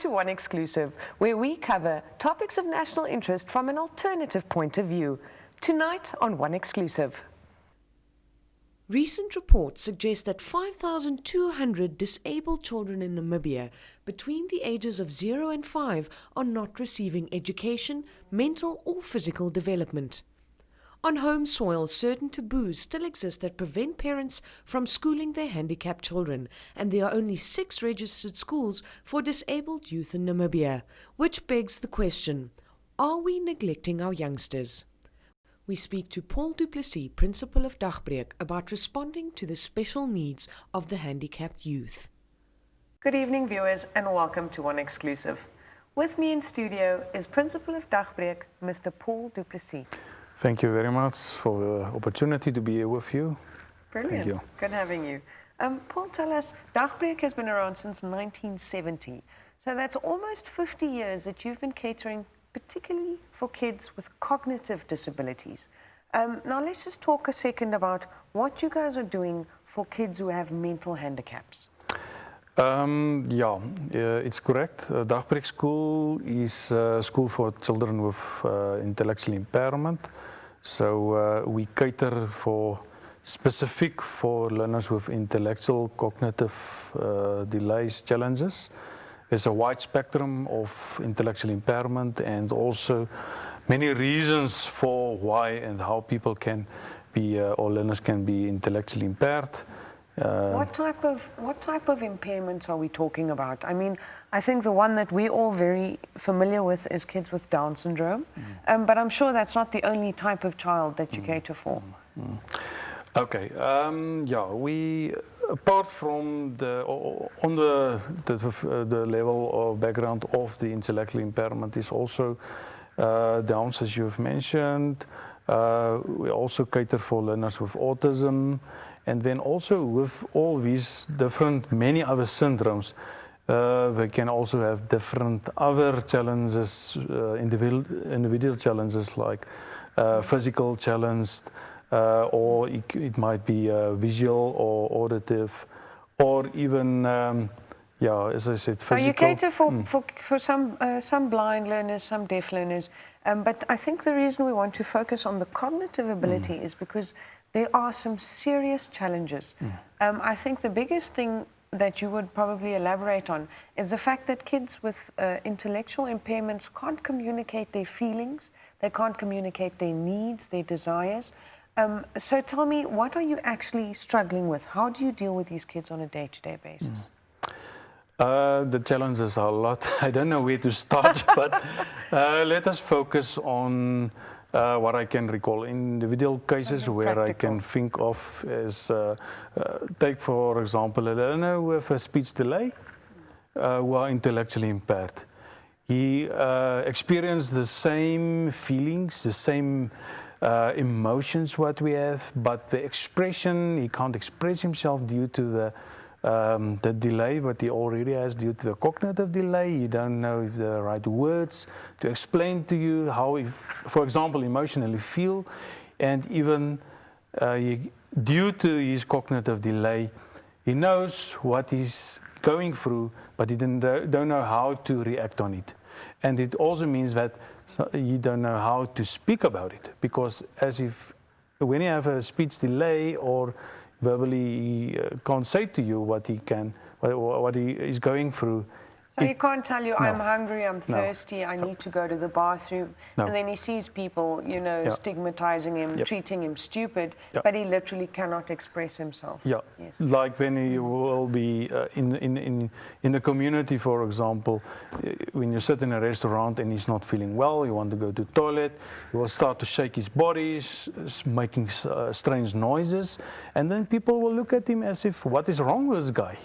to One Exclusive, where we cover topics of national interest from an alternative point of view. Tonight on One Exclusive. Recent reports suggest that 5,200 disabled children in Namibia between the ages of 0 and 5 are not receiving education, mental or physical development. On home soil, certain taboos still exist that prevent parents from schooling their handicapped children, and there are only 6 registered schools for disabled youth in Namibia, which begs the question, are we neglecting our youngsters? We speak to Paul du Plessis, Principal of Dagbreek, about responding to the special needs of the handicapped youth. Good evening, viewers, and welcome to One Exclusive. With me in studio is Principal of Dagbreek, Mr. Paul du Plessis. Thank you very much for the opportunity to be here with you. Brilliant. Thank you. Good having you. Paul, tell us, Dagbreek has been around since 1970. So that's almost 50 years that you've been catering particularly for kids with cognitive disabilities. Now let's just talk a second about what you guys are doing for kids who have mental handicaps. It's correct. Dagbreek School is a school for children with intellectual impairment. So we cater for specific for learners with intellectual, cognitive delays, challenges. There's a wide spectrum of intellectual impairment and also many reasons for why and how people can be or learners can be intellectually impaired. What type of impairments are we talking about? I mean, I think the one that we're all very familiar with is kids with Down syndrome, but I'm sure that's not the only type of child that you cater for. Okay, we apart from the level of background of the intellectual impairment is also Downs, as you've mentioned. We also cater for learners with autism. And then also with all these different, many other syndromes, we can also have different other challenges, individual challenges like physical challenge, or it might be visual or auditive, or even, as I said, physical. So you cater for some blind learners, some deaf learners, but I think the reason we want to focus on the cognitive ability is because there are some serious challenges. I think the biggest thing that you would probably elaborate on is the fact that kids with intellectual impairments can't communicate their feelings, they can't communicate their needs, their desires. So tell me, what are you actually struggling with? How do you deal with these kids on a day-to-day basis? The challenges are a lot. I don't know where to start, but let us focus on what I can recall. Individual cases Something where practical. I can think of is, take for example a learner with a speech delay who are intellectually impaired. He experienced the same feelings, the same emotions what we have, but the expression, he can't express himself due to the delay what he already has due to the cognitive delay. You don't know if the right words to explain to you how he, for example, emotionally feel, and even due to his cognitive delay, he knows what he's going through, but he don't know how to react on it. And it also means that you don't know how to speak about it, because as if when you have a speech delay or verbally he can't say to you what he is going through. So he can't tell you, No. I'm hungry, I'm thirsty, I need to go to the bathroom. No. And then he sees people, stigmatizing him, treating him stupid, but he literally cannot express himself. Yeah, Yes. like when he will be in the community, for example, when you sit in a restaurant and he's not feeling well, you want to go to the toilet, he will start to shake his body, making strange noises, and then people will look at him as if, what is wrong with this guy,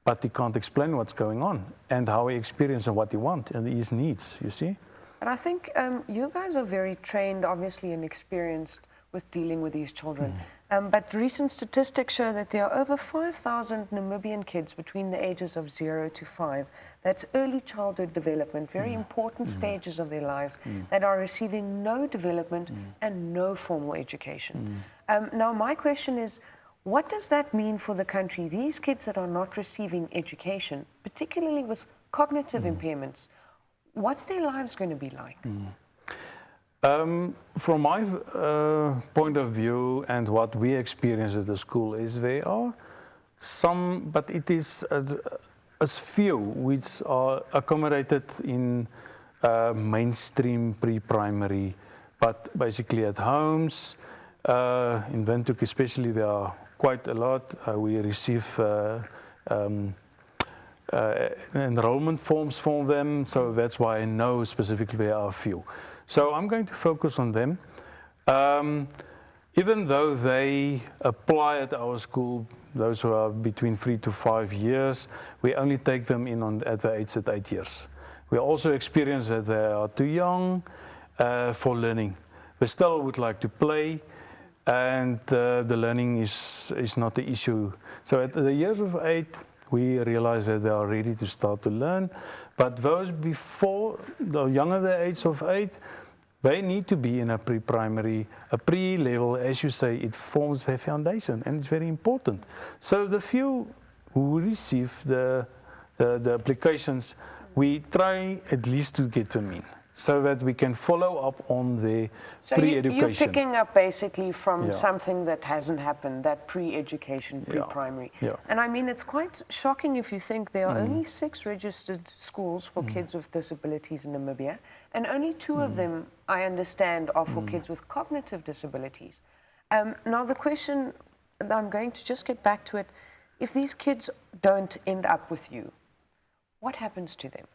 But he can't explain what's going on and how he experiences and what he wants and his needs, you see? And I think you guys are very trained, obviously, and experienced with dealing with these children. But recent statistics show that there are over 5,000 Namibian kids between the ages of 0 to 5. That's early childhood development, very important stages of their lives, that are receiving no development and no formal education. Now, my question is, what does that mean for the country? These kids that are not receiving education, particularly with cognitive impairments, what's their lives going to be like? From my point of view and what we experience at the school is there are some, but it is as few which are accommodated in mainstream pre-primary, but basically at homes. In Windhoek especially, there are quite a lot. We receive enrollment forms from them, so that's why I know specifically there are a few. So I'm going to focus on them. Even though they apply at our school, those who are between 3 to 5 years, we only take them in at the age at 8 years. We also experience that they are too young for learning. They still would like to play, and the learning is not the issue. So at the years of 8, we realize that they are ready to start to learn. But those before, the younger the age of 8, they need to be in a pre-primary, a pre-level, as you say, it forms their foundation, and it's very important. So the few who receive the applications, we try at least to get them in, so that we can follow up on the pre-education. You're picking up basically from Yeah. something that hasn't happened, that pre-education, pre-primary. Yeah. And I mean, it's quite shocking if you think there are only 6 registered schools for kids with disabilities in Namibia, and only 2 of them, I understand, are for kids with cognitive disabilities. Now the question, and I'm going to just get back to it, if these kids don't end up with you, what happens to them?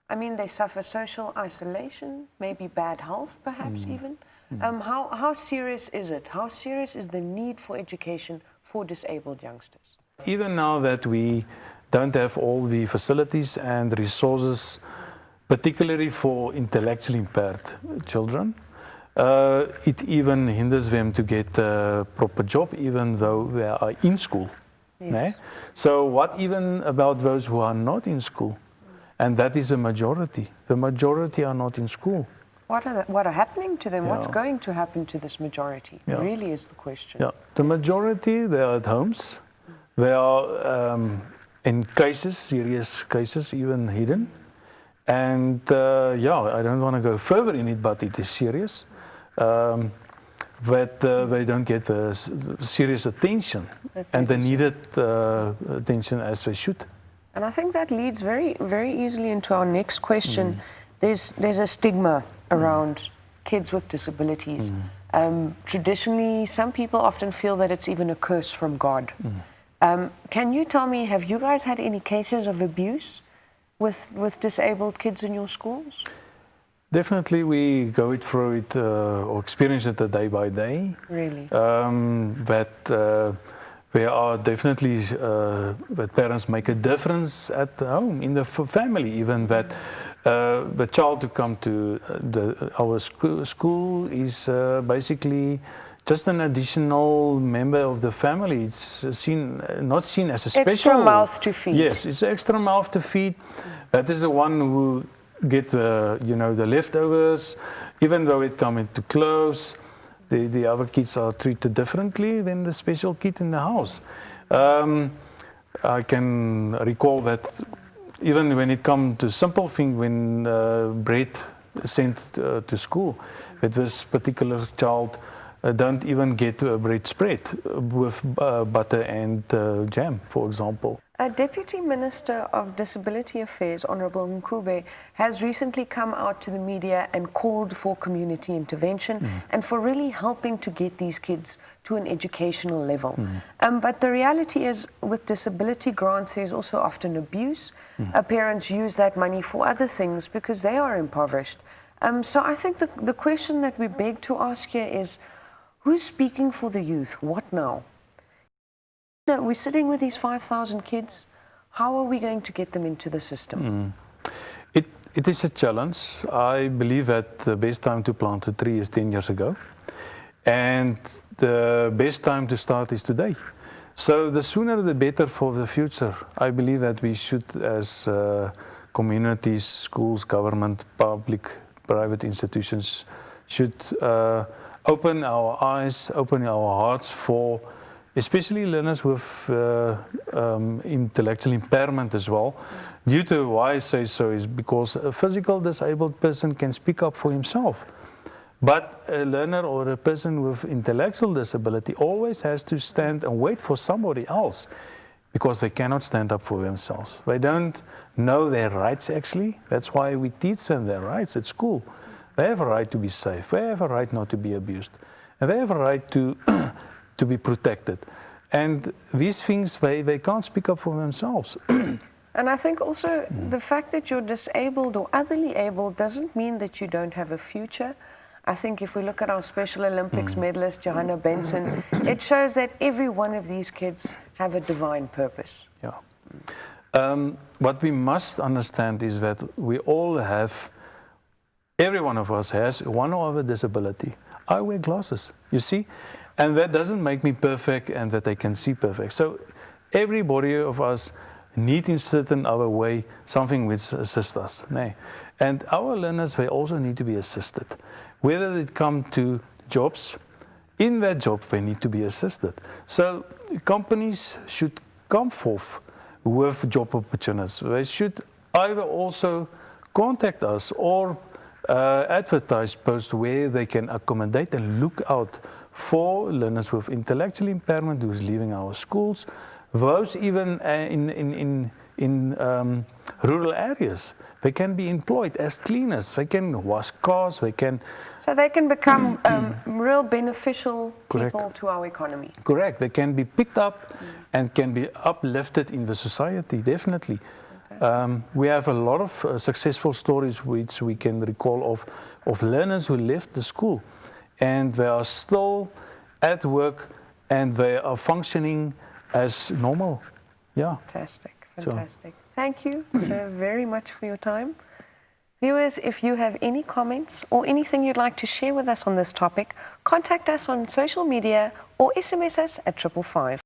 I mean, they suffer social isolation, maybe bad health, perhaps even. How serious is it? How serious is the need for education for disabled youngsters? Even now that we don't have all the facilities and resources, particularly for intellectually impaired children, it even hinders them to get a proper job, even though they are in school. Yes. Nee? So what even about those who are not in school? And that is the majority. The majority are not in school. What are happening to them? Yeah. What's going to happen to this majority? Yeah. Really is the question. Yeah, the majority, they are at homes. They are in cases, serious cases, even hidden. And yeah, I don't want to go further in it, but it is serious. That they don't get serious attention, and the needed attention as they should. And I think that leads very, very easily into our next question. There's a stigma around kids with disabilities. Traditionally, some people often feel that it's even a curse from God. Can you tell me, have you guys had any cases of abuse with disabled kids in your schools? Definitely, we go through it or experience it day by day. Really? There are definitely that parents make a difference at home, in the family, even that the child to come to our school is basically just an additional member of the family. It's not seen as a special... Extra mouth to feed. Yes, it's extra mouth to feed. That is the one who get the leftovers, even though it comes into clothes. The other kids are treated differently than the special kid in the house. I can recall that even when it comes to simple things, when bread sent to school, that this particular child don't even get a bread spread with butter and jam, for example. Deputy Minister of Disability Affairs, Honourable Nkube, has recently come out to the media and called for community intervention and for really helping to get these kids to an educational level. But the reality is, with disability grants, there's also often abuse. Parents use that money for other things because they are impoverished. So I think the question that we beg to ask here is, who's speaking for the youth? What now? We're sitting with these 5,000 kids. How are we going to get them into the system? It is a challenge. I believe that the best time to plant a tree is 10 years ago. And the best time to start is today. So the sooner the better for the future. I believe that we should, as communities, schools, government, public, private institutions, should open our eyes, open our hearts for especially learners with intellectual impairment as well, Due to why I say so is because a physical disabled person can speak up for himself. But a learner or a person with intellectual disability always has to stand and wait for somebody else because they cannot stand up for themselves. They don't know their rights actually. That's why we teach them their rights at school. They have a right to be safe. They have a right not to be abused. And they have a right to, to be protected. And these things, they can't speak up for themselves. And I think also the fact that you're disabled or otherly able doesn't mean that you don't have a future. I think if we look at our Special Olympics medalist, Johanna Benson, it shows that every one of these kids have a divine purpose. Yeah. What we must understand is that we all have, every one of us has one or other disability. I wear glasses, you see? And that doesn't make me perfect and that I can see perfect. So everybody of us need in certain other way something which assists us. Nee. And our learners, they also need to be assisted. Whether it comes to jobs, in that job they need to be assisted. So companies should come forth with job opportunities. They should either also contact us or advertise posts where they can accommodate and look out for learners with intellectual impairment who's leaving our schools, those even in rural areas. They can be employed as cleaners, they can wash cars, they can... So they can become real beneficial Correct. people to our economy. Correct, they can be picked up and can be uplifted in the society, definitely. We have a lot of successful stories which we can recall of learners who left the school and they are still at work and they are functioning as normal. Yeah. Fantastic, fantastic. Thank you so very much for your time. Viewers, if you have any comments or anything you'd like to share with us on this topic, contact us on social media or SMS us at 555.